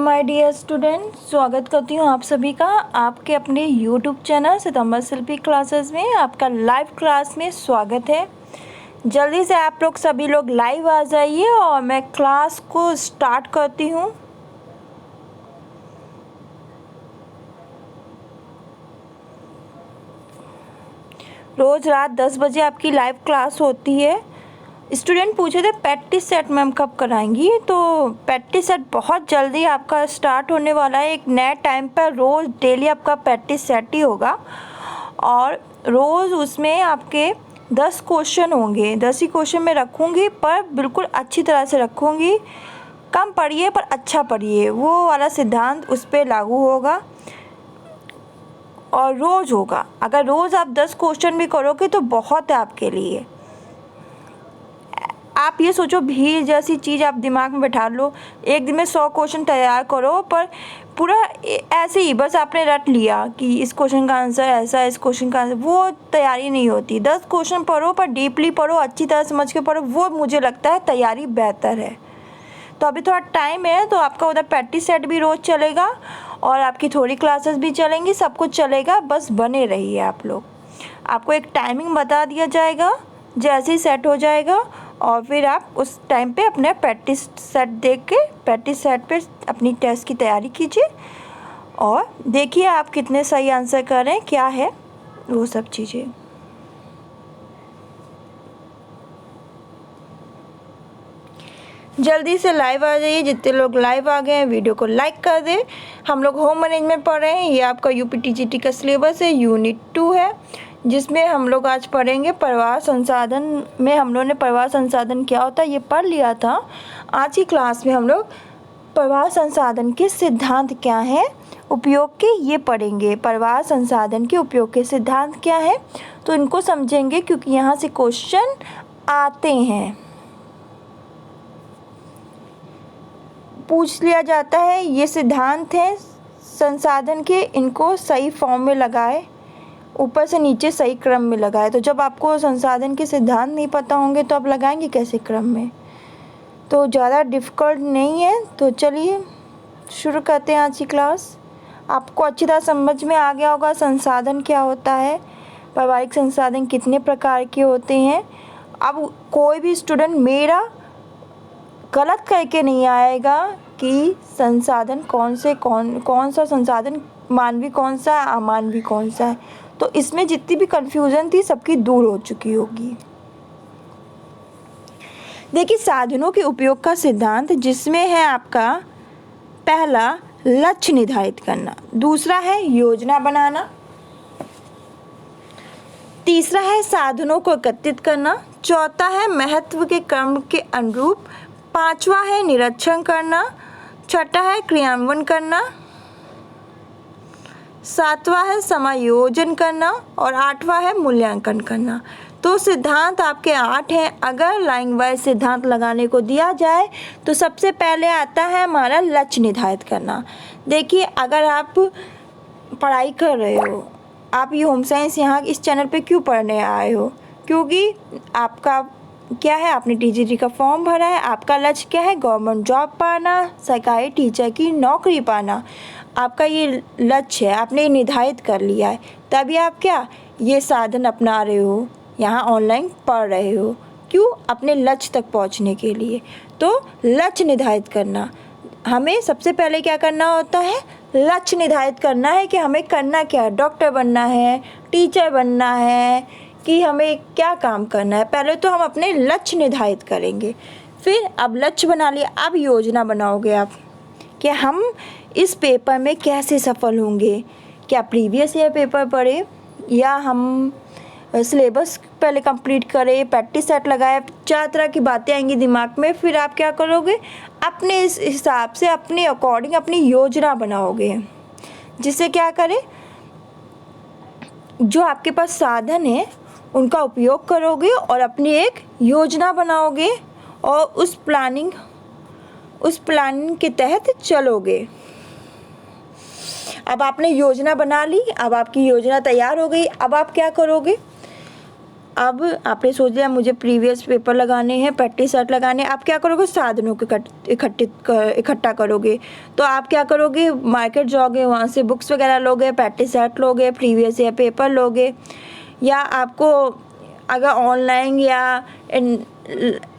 My dear student, स्वागत करती हूँ आप सभी का आपके अपने यूट्यूब चैनल सितंबर शिल्पी क्लासेस में। आपका लाइव क्लास में स्वागत है। जल्दी से आप लोग सभी लोग लाइव आ जाइए और मैं क्लास को स्टार्ट करती हूँ। रोज़ रात 10 बजे आपकी लाइव क्लास होती है। स्टूडेंट पूछे थे प्रैक्टिस सेट मैम कब कराएंगी, तो प्रैक्टिस सेट बहुत जल्दी आपका स्टार्ट होने वाला है। एक नए टाइम पर रोज़ डेली आपका प्रैक्टिस सेट ही होगा और रोज़ उसमें आपके 10 क्वेश्चन होंगे। 10 ही क्वेश्चन मैं रखूँगी, पर बिल्कुल अच्छी तरह से रखूँगी। कम पढ़िए पर अच्छा पढ़िए, वो वाला सिद्धांत उस पर लागू होगा और रोज़ होगा। अगर रोज़ आप 10 क्वेश्चन भी करोगे तो बहुत है आपके लिए। आप ये सोचो, भीड़ जैसी चीज़ आप दिमाग में बैठा लो, एक दिन में 100 क्वेश्चन तैयार करो, पर पूरा ऐसे ही बस आपने रट लिया कि इस क्वेश्चन का आंसर ऐसा है, इस क्वेश्चन का आंसर, वो तैयारी नहीं होती। 10 क्वेश्चन पढ़ो पर डीपली पढ़ो, अच्छी तरह समझ के पढ़ो, वो मुझे लगता है तैयारी बेहतर है। तो अभी थोड़ा टाइम है, तो आपका उधर प्रैक्टिस सेट भी रोज़ चलेगा और आपकी थोड़ी क्लासेस भी चलेंगी, सब कुछ चलेगा। बस बने रहिए आप लोग। आपको एक टाइमिंग बता दिया जाएगा जैसे ही सेट हो जाएगा, और फिर आप उस टाइम पे अपने प्रैक्टिस सेट देख के प्रैक्टिस सेट पे अपनी टेस्ट की तैयारी कीजिए और देखिए आप कितने सही आंसर कर रहे हैं, क्या है वो सब चीज़ें। जल्दी से लाइव आ जाइए। जितने लोग लाइव आ गए हैं वीडियो को लाइक कर दें। हम लोग होम मैनेजमेंट पढ़ रहे हैं। ये आपका यूपीटीजीटी का सिलेबस है, यूनिट 2 है, जिसमें हम लोग आज पढ़ेंगे परिवार संसाधन। में हम लोगों ने परिवार संसाधन क्या होता है ये पढ़ लिया था। आज की क्लास में हम लोग परिवार संसाधन के सिद्धांत क्या हैं, उपयोग के, ये पढ़ेंगे। परिवार संसाधन के उपयोग के सिद्धांत क्या है, तो इनको समझेंगे क्योंकि यहाँ से क्वेश्चन आते हैं, पूछ लिया जाता है। ये सिद्धांत हैं संसाधन के, इनको सही फॉर्म में लगाए, ऊपर से नीचे सही क्रम में लगाए। तो जब आपको संसाधन के सिद्धांत नहीं पता होंगे तो आप लगाएंगे कैसे क्रम में, तो ज़्यादा डिफ़िकल्ट नहीं है। तो चलिए शुरू करते हैं आज की क्लास। आपको अच्छी तरह समझ में आ गया होगा संसाधन क्या होता है, पारिवारिक संसाधन कितने प्रकार के होते हैं। अब कोई भी स्टूडेंट मेरा गलत करके नहीं आएगा कि संसाधन कौन सा संसाधन मानवीय कौन सा है, अमानवीय कौन सा है। तो इसमें जितनी भी कन्फ्यूज़न थी सबकी दूर हो चुकी होगी। देखिए, साधनों के उपयोग का सिद्धांत, जिसमें है आपका पहला लक्ष्य निर्धारित करना, दूसरा है योजना बनाना, तीसरा है साधनों को एकत्रित करना, चौथा है महत्व के क्रम के अनुरूप, पांचवा है निरीक्षण करना, छठा है क्रियान्वयन करना, सातवां है समायोजन करना और आठवां है मूल्यांकन करना। तो सिद्धांत आपके 8 हैं। अगर लाइन वाइज सिद्धांत लगाने को दिया जाए तो सबसे पहले आता है हमारा लक्ष्य निर्धारित करना। देखिए, अगर आप पढ़ाई कर रहे हो, आप ये होम साइंस यहाँ इस चैनल पे क्यों पढ़ने आए हो, क्योंकि आपका क्या है, आपने टीजीटी का फॉर्म भरा है। आपका लक्ष्य क्या है, गवर्नमेंट जॉब पाना, सरकारी टीचर की नौकरी पाना। आपका ये लक्ष्य है, आपने निर्धारित कर लिया है, तभी आप क्या ये साधन अपना रहे हो, यहाँ ऑनलाइन पढ़ रहे हो। क्यों, अपने लक्ष्य तक पहुँचने के लिए। तो लक्ष्य निर्धारित करना, हमें सबसे पहले क्या करना होता है, लक्ष्य निर्धारित करना है कि हमें करना क्या है, डॉक्टर बनना है, टीचर बनना है, कि हमें क्या काम करना है। पहले तो हम अपने लक्ष्य निर्धारित करेंगे, फिर अब लक्ष्य बना लिया, अब योजना बनाओगे आप कि हम इस पेपर में कैसे सफल होंगे। क्या प्रीवियस ईयर पेपर पढ़े या हम सिलेबस पहले कंप्लीट करें, प्रैक्टिस सेट लगाए, 4 तरह की बातें आएंगी दिमाग में। फिर आप क्या करोगे, अपने इस हिसाब से अपने अकॉर्डिंग अपनी योजना बनाओगे, जिससे क्या करें, जो आपके पास साधन है उनका उपयोग करोगे और अपनी एक योजना बनाओगे और उस प्लानिंग के तहत चलोगे। अब आपने योजना बना ली, अब आपकी योजना तैयार हो गई। अब आप क्या करोगे, अब आपने सोच लिया मुझे प्रीवियस पेपर लगाने हैं, प्रैक्टिस सेट लगाने हैं। आप क्या करोगे, साधनों को इकट्ठा करोगे। तो आप क्या करोगे, मार्केट जाओगे, वहाँ से बुक्स वगैरह लोगे, प्रैक्टिस सेट लोगे, प्रीवियस ईयर पेपर लोगे, या आपको अगर ऑनलाइन या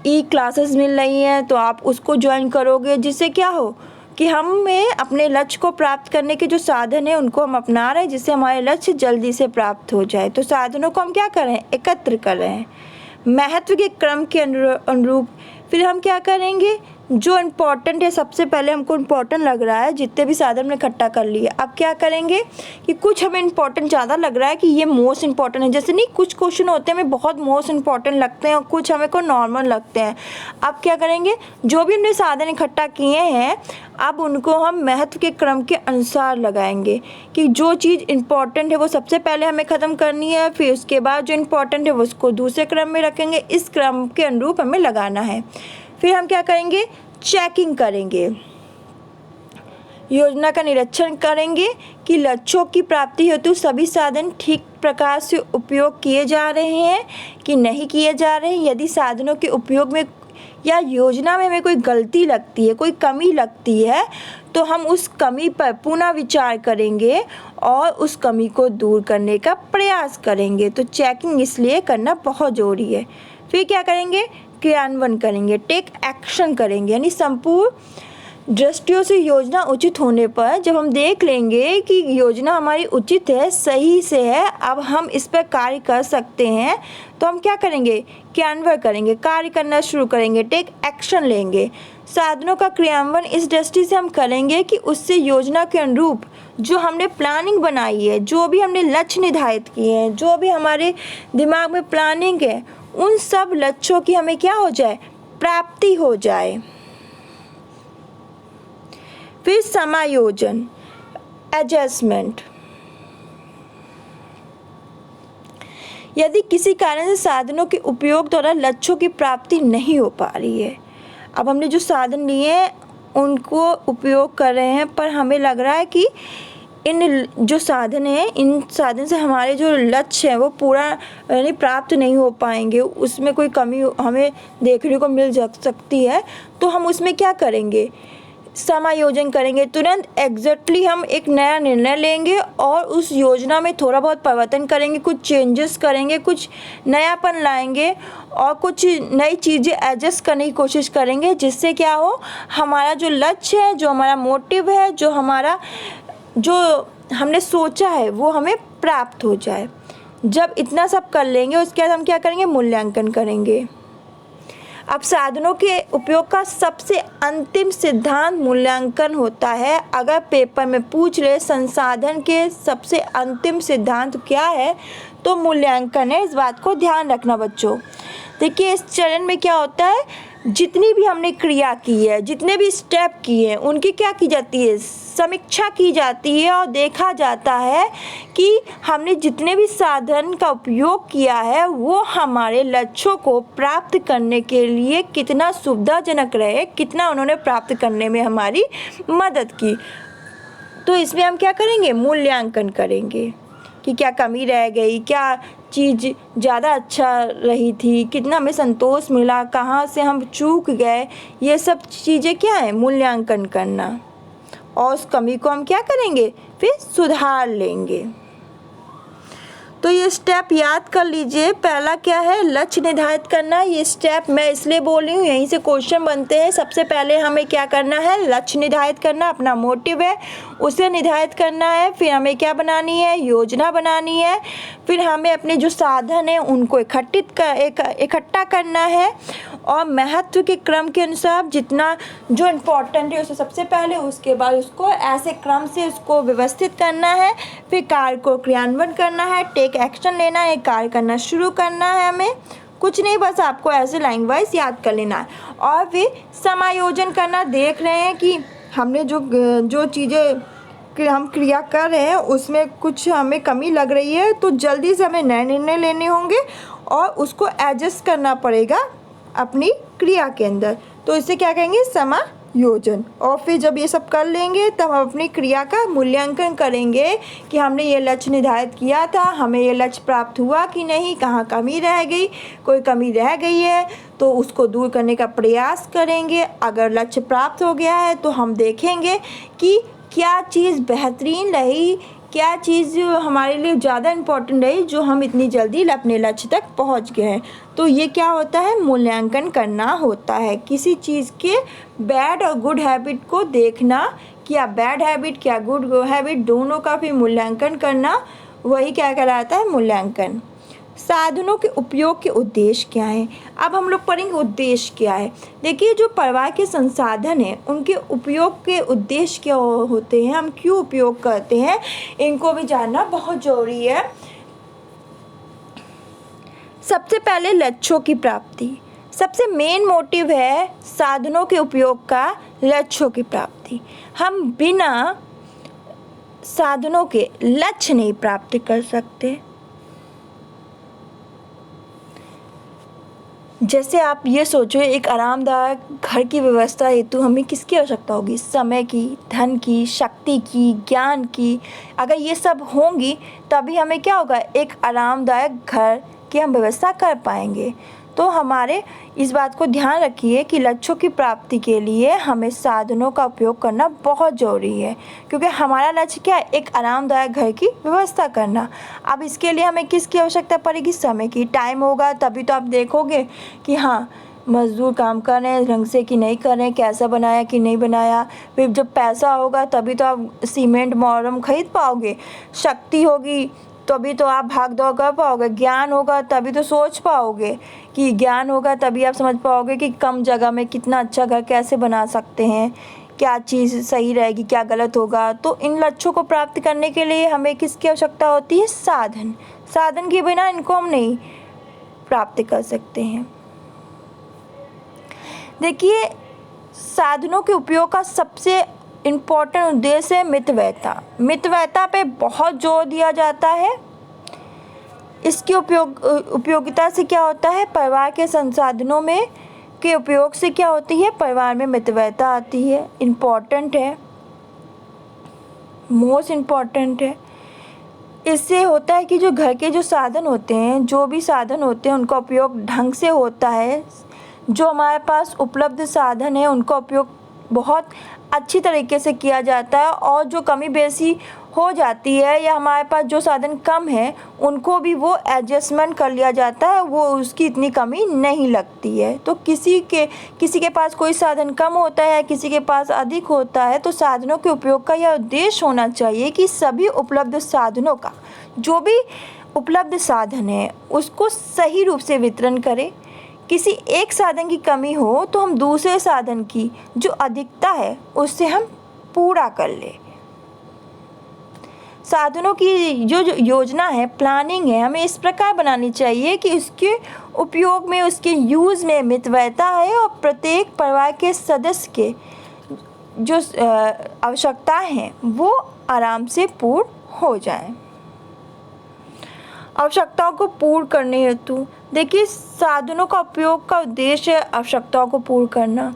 ई क्लासेस मिल रही हैं तो आप उसको ज्वाइन करोगे, जिससे क्या हो कि हमें अपने लक्ष्य को प्राप्त करने के जो साधन है उनको हम अपना रहे हैं, जिससे हमारे लक्ष्य जल्दी से प्राप्त हो जाए। तो साधनों को हम क्या कर रहे हैं, एकत्र कर रहे हैं महत्व के क्रम के अनुरूप। फिर हम क्या करेंगे, जो इम्पोर्टेंट है, सबसे पहले हमको इम्पोर्टेंट लग रहा है, जितने भी साधन में इकट्ठा कर लिए। अब क्या करेंगे कि कुछ हमें इम्पोर्टेंट ज़्यादा लग रहा है कि ये मोस्ट इम्पॉर्टेंट है। जैसे नहीं, कुछ क्वेश्चन होते हैं हमें बहुत मोस्ट इम्पॉर्टेंट लगते हैं और कुछ हमें को नॉर्मल लगते हैं। अब क्या करेंगे, जो भी हमने साधन इकट्ठा किए हैं अब उनको हम महत्व के क्रम के अनुसार लगाएंगे कि जो चीज़ इम्पॉर्टेंट है वो सबसे पहले हमें ख़त्म करनी है, फिर उसके बाद जो इम्पॉर्टेंट है वो उसको दूसरे क्रम में रखेंगे। इस क्रम के अनुरूप हमें लगाना है। फिर हम क्या करेंगे, चेकिंग करेंगे, योजना का निरीक्षण करेंगे कि लक्ष्यों की प्राप्ति हेतु सभी साधन ठीक प्रकार से उपयोग किए जा रहे हैं कि नहीं किए जा रहे हैं। यदि साधनों के उपयोग में या योजना में हमें कोई गलती लगती है, कोई कमी लगती है, तो हम उस कमी पर पुनः विचार करेंगे और उस कमी को दूर करने का प्रयास करेंगे। तो चेकिंग इसलिए करना बहुत ज़रूरी है। फिर क्या करेंगे, क्रियान्वयन करेंगे, टेक एक्शन करेंगे, यानी संपूर्ण दृष्टियों से योजना उचित होने पर जब हम देख लेंगे कि योजना हमारी उचित है, सही से है, अब हम इस पर कार्य कर सकते हैं, तो हम क्या करेंगे, क्रियान्वयन करेंगे, कार्य करना शुरू करेंगे, टेक एक्शन लेंगे। साधनों का क्रियान्वयन इस दृष्टि से हम करेंगे कि उससे योजना के अनुरूप जो हमने प्लानिंग बनाई है, जो भी हमने लक्ष्य निर्धारित किए हैं, जो भी हमारे दिमाग में प्लानिंग है, उन सब लक्ष्यों की हमें क्या हो जाए, प्राप्ति हो जाए। फिर समायोजन, एडजस्टमेंट। यदि किसी कारण से साधनों के उपयोग द्वारा लक्ष्यों की प्राप्ति नहीं हो पा रही है, अब हमने जो साधन लिए हैं उनको उपयोग कर रहे हैं, पर हमें लग रहा है कि इन जो साधन हैं, इन साधन से हमारे जो लक्ष्य है वो पूरा यानी प्राप्त नहीं हो पाएंगे, उसमें कोई कमी हमें देखने को मिल सकती है। तो हम उसमें क्या करेंगे, समायोजन करेंगे। तुरंत एग्जैक्टली हम एक नया निर्णय लेंगे और उस योजना में थोड़ा बहुत परिवर्तन करेंगे, कुछ चेंजेस करेंगे, कुछ नयापन लाएंगे और कुछ नई चीज़ें एडजस्ट करने की कोशिश करेंगे, जिससे क्या हो, हमारा जो लक्ष्य है, जो हमारा मोटिव है, जो हमने सोचा है वो हमें प्राप्त हो जाए। जब इतना सब कर लेंगे उसके बाद हम क्या करेंगे, मूल्यांकन करेंगे। अब साधनों के उपयोग का सबसे अंतिम सिद्धांत मूल्यांकन होता है। अगर पेपर में पूछ ले संसाधन के सबसे अंतिम सिद्धांत क्या है, तो मूल्यांकन है। इस बात को ध्यान रखना बच्चों। देखिए, इस चरण में क्या होता है, जितनी भी हमने क्रिया की है, जितने भी स्टेप किए हैं, उनकी क्या की जाती है, समीक्षा की जाती है और देखा जाता है कि हमने जितने भी साधन का उपयोग किया है वो हमारे लक्ष्यों को प्राप्त करने के लिए कितना सुविधाजनक रहे, कितना उन्होंने प्राप्त करने में हमारी मदद की। तो इसमें हम क्या करेंगे, मूल्यांकन करेंगे कि क्या कमी रह गई, क्या चीज़ ज़्यादा अच्छा रही थी, कितना हमें संतोष मिला, कहाँ से हम चूक गए, ये सब चीज़ें क्या है, मूल्यांकन करना। और उस कमी को हम क्या करेंगे, फिर सुधार लेंगे। तो ये स्टेप याद कर लीजिए। पहला क्या है, लक्ष्य निर्धारित करना। ये स्टेप मैं इसलिए बोल रही हूँ, यहीं से क्वेश्चन बनते हैं। सबसे पहले हमें क्या करना है, लक्ष्य निर्धारित करना, अपना मोटिव है उसे निर्धारित करना है। फिर हमें क्या बनानी है, योजना बनानी है। फिर हमें अपने जो साधन हैं उनको इकट्ठा करना है और महत्व के क्रम के अनुसार जितना जो इम्पोर्टेंट है उसे सबसे पहले, उसके बाद उसको ऐसे क्रम से उसको व्यवस्थित करना है। फिर कार्य को क्रियान्वयन करना है, टेक एक्शन लेना है, कार्य करना शुरू करना है। हमें कुछ नहीं, बस आपको ऐसे लाइन वाइज याद कर लेना है। और फिर समायोजन करना। देख रहे हैं कि हमने जो चीज़ें कि हम क्रिया कर रहे हैं उसमें कुछ हमें कमी लग रही है, तो जल्दी से हमें नए निर्णय लेने होंगे और उसको एडजस्ट करना पड़ेगा अपनी क्रिया के अंदर। तो इसे क्या कहेंगे, योजन। और फिर जब ये सब कर लेंगे तब हम अपनी क्रिया का मूल्यांकन करेंगे कि हमने ये लक्ष्य निर्धारित किया था, हमें ये लक्ष्य प्राप्त हुआ कि नहीं, कहाँ कमी रह गई, कोई कमी रह गई है तो उसको दूर करने का प्रयास करेंगे। अगर लक्ष्य प्राप्त हो गया है तो हम देखेंगे कि क्या चीज़ बेहतरीन रही, क्या चीज़ हमारे लिए ज़्यादा इम्पोर्टेंट रही जो हम इतनी जल्दी अपने लक्ष्य तक पहुंच गए हैं। तो ये क्या होता है, मूल्यांकन करना होता है। किसी चीज़ के बैड और गुड हैबिट को देखना, क्या बैड हैबिट क्या गुड हैबिट, दोनों का भी मूल्यांकन करना, वही क्या कहलाता है, मूल्यांकन। साधनों के उपयोग के उद्देश्य क्या हैं। अब हम लोग पढ़ेंगे उद्देश्य क्या है। देखिए, जो परिवार के संसाधन हैं उनके उपयोग के उद्देश्य क्या होते हैं, हम क्यों उपयोग करते हैं, इनको भी जानना बहुत ज़रूरी है। सबसे पहले लक्ष्यों की प्राप्ति, सबसे मेन मोटिव है साधनों के उपयोग का लक्ष्यों की प्राप्ति। हम बिना साधनों के लक्ष्य नहीं प्राप्त कर सकते। जैसे आप ये सोचो, एक आरामदायक घर की व्यवस्था हेतु हमें किसकी आवश्यकता होगी, समय की, धन की, शक्ति की, ज्ञान की। अगर ये सब होंगी तभी हमें क्या होगा, एक आरामदायक घर की हम व्यवस्था कर पाएंगे। तो हमारे इस बात को ध्यान रखिए कि लक्ष्यों की प्राप्ति के लिए हमें साधनों का उपयोग करना बहुत ज़रूरी है, क्योंकि हमारा लक्ष्य क्या है, एक आरामदायक घर की व्यवस्था करना। अब इसके लिए हमें किसकी आवश्यकता पड़ेगी, समय की। टाइम होगा तभी तो आप देखोगे कि हाँ मज़दूर काम कर रहे हैं ढंग से कि नहीं कर रहे हैं, कैसा बनाया कि नहीं बनाया। फिर जब पैसा होगा तभी तो आप सीमेंट मोरम खरीद पाओगे। शक्ति होगी तभी तो आप भाग दौड़ कर पाओगे। ज्ञान होगा तभी तो सोच पाओगे, कि ज्ञान होगा तभी आप समझ पाओगे कि कम जगह में कितना अच्छा घर कैसे बना सकते हैं, क्या चीज़ सही रहेगी, क्या गलत होगा। तो इन लक्ष्यों को प्राप्त करने के लिए हमें किसकी आवश्यकता होती है, साधन। साधन के बिना इनको हम नहीं प्राप्त कर सकते हैं। देखिए, साधनों के उपयोग का सबसे इम्पोर्टेंट उद्देश्य है मितव्ययता। मितव्ययता पे बहुत जोर दिया जाता है। इसकी उपयोगिता से क्या होता है, परिवार के संसाधनों में के उपयोग से क्या होती है, परिवार में मितव्ययता आती है। इम्पोर्टेंट है, मोस्ट इम्पॉर्टेंट है। इससे होता है कि जो घर के जो साधन होते हैं, जो भी साधन होते हैं उनका उपयोग ढंग से होता है। जो हमारे पास उपलब्ध साधन है उनका उपयोग बहुत अच्छी तरीके से किया जाता है, और जो कमी बेसी हो जाती है या हमारे पास जो साधन कम है उनको भी वो एडजस्टमेंट कर लिया जाता है, वो उसकी इतनी कमी नहीं लगती है। तो किसी के पास कोई साधन कम होता है, किसी के पास अधिक होता है, तो साधनों के उपयोग का यह उद्देश्य होना चाहिए कि सभी उपलब्ध साधनों का, जो भी उपलब्ध साधन है उसको सही रूप से वितरण करें। किसी एक साधन की कमी हो तो हम दूसरे साधन की जो अधिकता है उससे हम पूरा कर लें। साधनों की जो योजना है, प्लानिंग है, हमें इस प्रकार बनानी चाहिए कि उसके उपयोग में, उसके यूज़ में मितव्ययता है और प्रत्येक परिवार के सदस्य के जो आवश्यकताएं हैं वो आराम से पूर्ण हो जाएं। आवश्यकताओं को पूर्ण करने हेतु, देखिए, साधनों का उपयोग का उद्देश्य है आवश्यकताओं को पूर्ण करना।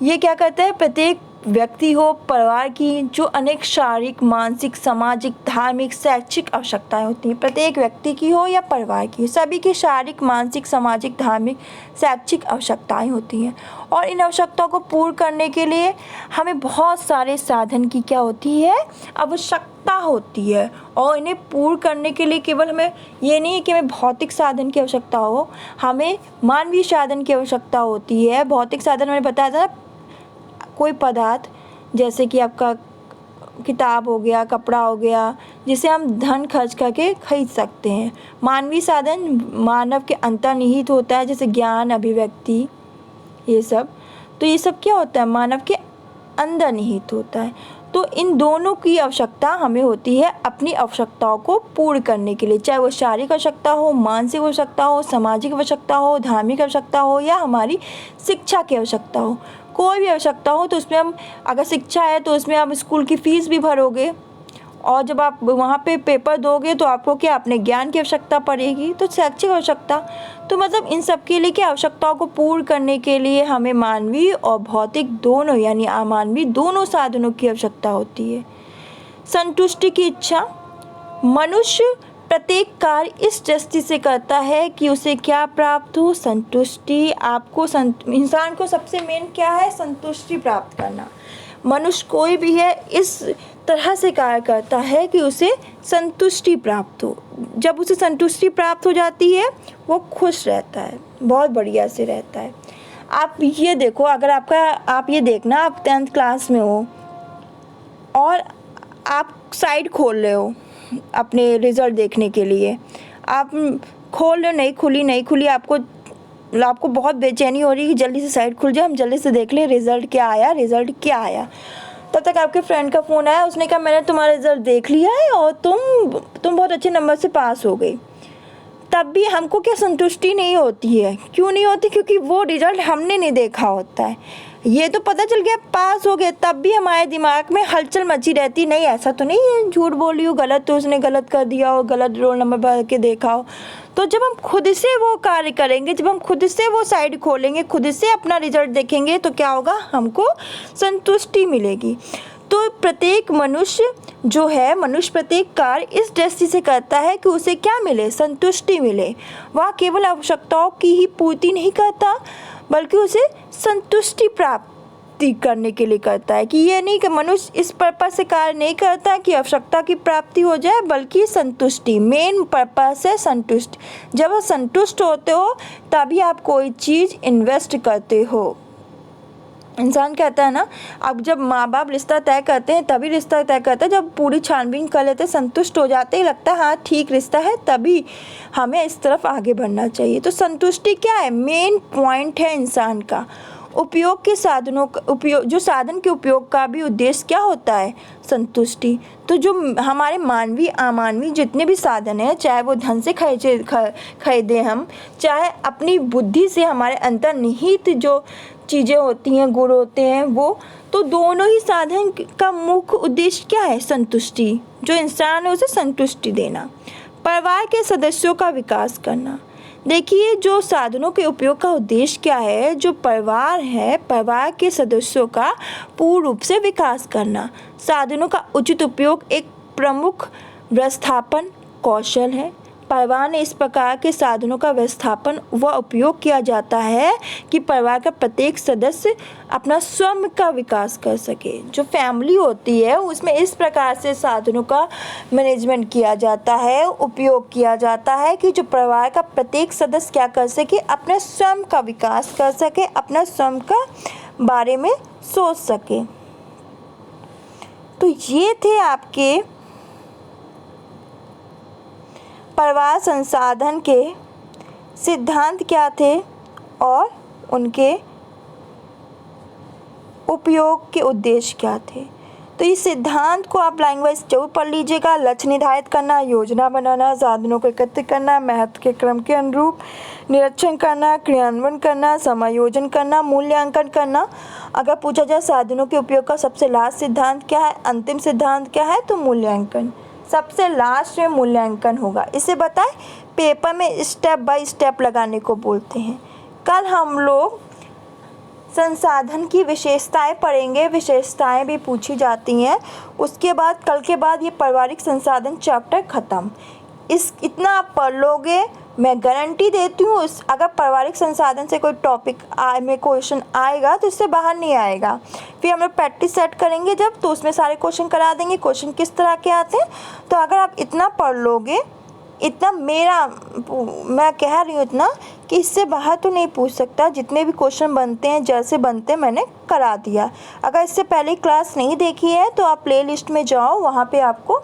ये क्या कहते हैं, प्रत्येक व्यक्ति हो, परिवार की जो अनेक शारीरिक, मानसिक, सामाजिक, धार्मिक, शैक्षिक आवश्यकताएं होती हैं, प्रत्येक व्यक्ति की हो या परिवार की, सभी की शारीरिक, मानसिक, सामाजिक, धार्मिक, शैक्षिक आवश्यकताएं होती हैं। और इन आवश्यकताओं को पूर्ण करने के लिए हमें बहुत सारे साधन की क्या होती है, आवश्यकता होती है। और इन्हें पूर्ण करने के लिए केवल हमें ये नहीं है कि हमें भौतिक साधन की आवश्यकता हो, हमें मानवीय साधन की आवश्यकता होती है। भौतिक साधन मैंने बताया था, कोई पदार्थ जैसे कि आपका किताब हो गया, कपड़ा हो गया, जिसे हम धन खर्च करके खरीद सकते हैं। मानवीय साधन मानव के अंतर्निहित होता है, जैसे ज्ञान, अभिव्यक्ति, ये सब। तो ये सब क्या होता है, मानव के अंदर निहित होता है। तो इन दोनों की आवश्यकता हमें होती है अपनी आवश्यकताओं को पूर्ण करने के लिए, चाहे वो शारीरिक आवश्यकता हो, मानसिक आवश्यकता हो, सामाजिक आवश्यकता हो, धार्मिक आवश्यकता हो या हमारी शिक्षा की आवश्यकता हो। कोई भी आवश्यकता हो तो उसमें हम, अगर शिक्षा है तो उसमें आप स्कूल की फ़ीस भी भरोगे, और जब आप वहाँ पे पेपर दोगे तो आपको क्या अपने ज्ञान की आवश्यकता पड़ेगी, तो शैक्षिक आवश्यकता। तो मतलब इन सब के लिए क्या आवश्यकताओं को पूर्ण करने के लिए हमें मानवीय और भौतिक दोनों यानी अमानवीय दोनों साधनों की आवश्यकता होती है। संतुष्टि की इच्छा, मनुष्य प्रत्येक कार्य इस दृष्टि से करता है कि उसे क्या प्राप्त हो, संतुष्टि। आपको इंसान को सबसे मेन क्या है, संतुष्टि प्राप्त करना। मनुष्य कोई भी है इस तरह से कार्य करता है कि उसे संतुष्टि प्राप्त हो। जब उसे संतुष्टि प्राप्त हो जाती है वो खुश रहता है, बहुत बढ़िया से रहता है। आप ये देखो, अगर आप ये देखना, आप 10th क्लास में हो और आप साइट खोल रहे हो अपने रिज़ल्ट देखने के लिए, आप खोल रहे हो, नहीं खुली, आपको बहुत बेचैनी हो रही है कि जल्दी से साइट खुल जाए, हम जल्दी से देख लें रिज़ल्ट क्या आया। तब तक आपके फ्रेंड का फ़ोन आया, उसने कहा मैंने तुम्हारा रिज़ल्ट देख लिया है और तुम बहुत अच्छे नंबर से पास हो गई। तब भी हमको क्या संतुष्टि नहीं होती है। क्यों नहीं होती? क्योंकि वो रिज़ल्ट हमने नहीं देखा होता है। ये तो पता चल गया पास हो गए, तब भी हमारे दिमाग में हलचल मची रहती, नहीं ऐसा तो नहीं है, झूठ बोली हो, गलत तो उसने गलत कर दिया हो, गलत रोल नंबर भर के देखा हो। तो जब हम खुद से वो कार्य करेंगे, जब हम खुद से वो साइड खोलेंगे, खुद से अपना रिजल्ट देखेंगे, तो क्या होगा, हमको संतुष्टि मिलेगी। तो प्रत्येक मनुष्य प्रत्येक कार्य इस दृष्टि से करता है कि उसे क्या मिले, संतुष्टि मिले। वह केवल आवश्यकताओं की ही पूर्ति नहीं करता बल्कि उसे संतुष्टि प्राप्ति करने के लिए करता है। कि ये नहीं कि मनुष्य इस पर्पस से कार्य नहीं करता कि आवश्यकता की प्राप्ति हो जाए, बल्कि संतुष्टि मेन पर्पस है, संतुष्ट। जब आप संतुष्ट होते हो तभी आप कोई चीज़ इन्वेस्ट करते हो। इंसान कहता है ना, अब जब माँ बाप रिश्ता तय करते हैं तभी रिश्ता तय करते हैं जब पूरी छानबीन कर लेते, संतुष्ट हो जाते ही लगता है हाँ ठीक रिश्ता है, तभी हमें इस तरफ आगे बढ़ना चाहिए। तो संतुष्टि क्या है, मेन पॉइंट है इंसान का। उपयोग के साधनों का जो साधन के उपयोग का भी उद्देश्य क्या होता है, संतुष्टि। तो जो हमारे मानवीय अमानवीय जितने भी साधन हैं, चाहे वो धन से खरीदे हम, चाहे अपनी बुद्धि से हमारे अंतर्निहित जो चीज़ें होती हैं, गुण होते हैं, वो तो दोनों ही साधन का मुख्य उद्देश्य क्या है, संतुष्टि। जो इंसान है उसे संतुष्टि देना। परिवार के सदस्यों का विकास करना। देखिए, जो साधनों के उपयोग का उद्देश्य क्या है, जो परिवार है, परिवार के सदस्यों का पूर्ण रूप से विकास करना। साधनों का उचित उपयोग एक प्रमुख व्यवस्थापन कौशल है। परिवार में इस प्रकार के साधनों का व्यवस्थापन व उपयोग किया जाता है कि परिवार का प्रत्येक सदस्य अपना स्वयं का विकास कर सके। जो फैमिली होती है उसमें इस प्रकार से साधनों का मैनेजमेंट किया जाता है, उपयोग किया जाता है कि जो परिवार का प्रत्येक सदस्य क्या कर सके, अपने स्वयं का विकास कर सके, अपना स्वयं का बारे में सोच सके। तो ये थे आपके परिवार संसाधन के सिद्धांत क्या थे और उनके उपयोग के उद्देश्य क्या थे। तो इस सिद्धांत को आप लैंग्वेज जरूर पढ़ लीजिएगा। लक्ष्य निर्धारित करना, योजना बनाना, साधनों को एकत्रित करना, महत्व के क्रम के अनुरूप निरीक्षण करना, क्रियान्वयन करना, समायोजन करना, मूल्यांकन करना। अगर पूछा जाए साधनों के उपयोग का सबसे लास्ट सिद्धांत क्या है, अंतिम सिद्धांत क्या है, तो मूल्यांकन। सबसे लास्ट में मूल्यांकन होगा। इसे बताएं, पेपर में स्टेप बाय स्टेप लगाने को बोलते हैं। कल हम लोग संसाधन की विशेषताएं पढ़ेंगे, विशेषताएं भी पूछी जाती हैं। उसके बाद कल के बाद ये पारिवारिक संसाधन चैप्टर ख़त्म। इतना आप पढ़ लोगे, मैं गारंटी देती हूँ। अगर पारिवारिक संसाधन से कोई टॉपिक में क्वेश्चन आएगा तो इससे बाहर नहीं आएगा। फिर हम लोग प्रैक्टिस सेट करेंगे जब, तो उसमें सारे क्वेश्चन करा देंगे, क्वेश्चन किस तरह के आते हैं। तो अगर आप इतना पढ़ लोगे, इतना मैं कह रही हूँ इतना कि इससे बाहर तो नहीं पूछ सकता। जितने भी क्वेश्चन बनते हैं जैसे बनते हैं मैंने करा दिया। अगर इससे पहले क्लास नहीं देखी है तो आप प्ले लिस्ट में जाओ, वहाँ पे आपको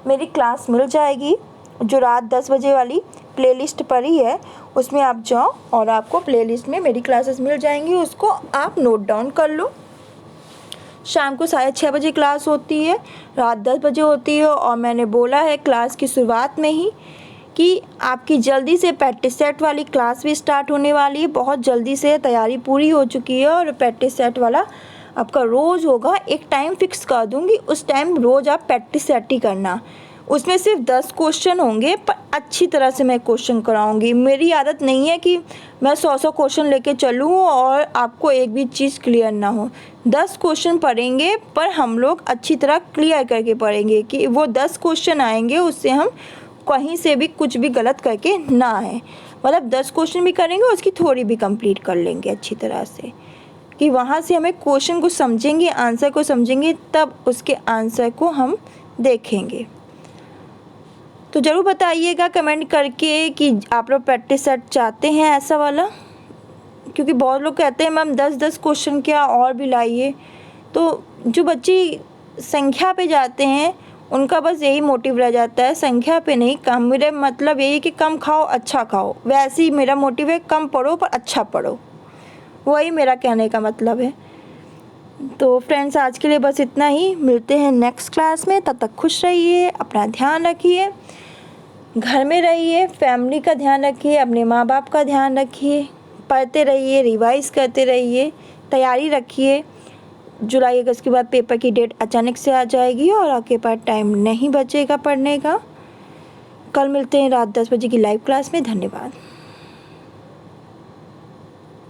मेरी क्लास मिल जाएगी। जो रात 10 बजे वाली प्ले लिस्ट पड़ी है उसमें आप जाओ और आपको प्ले लिस्ट में मेरी क्लासेस मिल जाएंगी। उसको आप नोट डाउन कर लो। शाम को 6:30 बजे क्लास होती है, रात 10 बजे होती है। और मैंने बोला है क्लास की शुरुआत में ही कि आपकी जल्दी से प्रैक्टिस सेट वाली क्लास भी स्टार्ट होने वाली है। बहुत जल्दी से तैयारी पूरी हो चुकी है और प्रैक्टिस सेट वाला आपका रोज़ होगा, एक टाइम फिक्स कर दूँगी, उस टाइम रोज़ आप प्रैक्टिस सेट ही करना। उसमें सिर्फ 10 क्वेश्चन होंगे, पर अच्छी तरह से मैं क्वेश्चन कराऊंगी। मेरी आदत नहीं है कि मैं 100 क्वेश्चन लेके चलूँ और आपको एक भी चीज़ क्लियर ना हो। 10 क्वेश्चन पढ़ेंगे, पर हम लोग अच्छी तरह क्लियर करके पढ़ेंगे कि वो 10 क्वेश्चन आएंगे, उससे हम कहीं से भी कुछ भी गलत करके ना आए। मतलब 10 क्वेश्चन भी करेंगे, उसकी थोड़ी भी कंप्लीट कर लेंगे अच्छी तरह से, कि वहाँ से हमें क्वेश्चन को समझेंगे, आंसर को समझेंगे, तब उसके आंसर को हम देखेंगे। तो ज़रूर बताइएगा कमेंट करके कि आप लोग प्रैक्टिस सेट चाहते हैं ऐसा वाला, क्योंकि बहुत लोग कहते हैं मैम 10-10 क्वेश्चन क्या और भी लाइए। तो जो बच्चे संख्या पे जाते हैं उनका बस यही मोटिव रह जाता है, संख्या पे नहीं, कम। मेरा मतलब यही है कि कम खाओ अच्छा खाओ, वैसे ही मेरा मोटिव है, कम पढ़ो पर अच्छा पढ़ो, वही मेरा कहने का मतलब है। तो फ्रेंड्स, आज के लिए बस इतना ही, मिलते हैं नेक्स्ट क्लास में। तब तक खुश रहिए, अपना ध्यान रखिए, घर में रहिए, फैमिली का ध्यान रखिए, अपने माँ बाप का ध्यान रखिए, पढ़ते रहिए, रिवाइज करते रहिए, तैयारी रखिए। जुलाई अगस्त के बाद पेपर की डेट अचानक से आ जाएगी और आपके पास टाइम नहीं बचेगा पढ़ने का। कल मिलते हैं रात 10 बजे की लाइव क्लास में। धन्यवाद।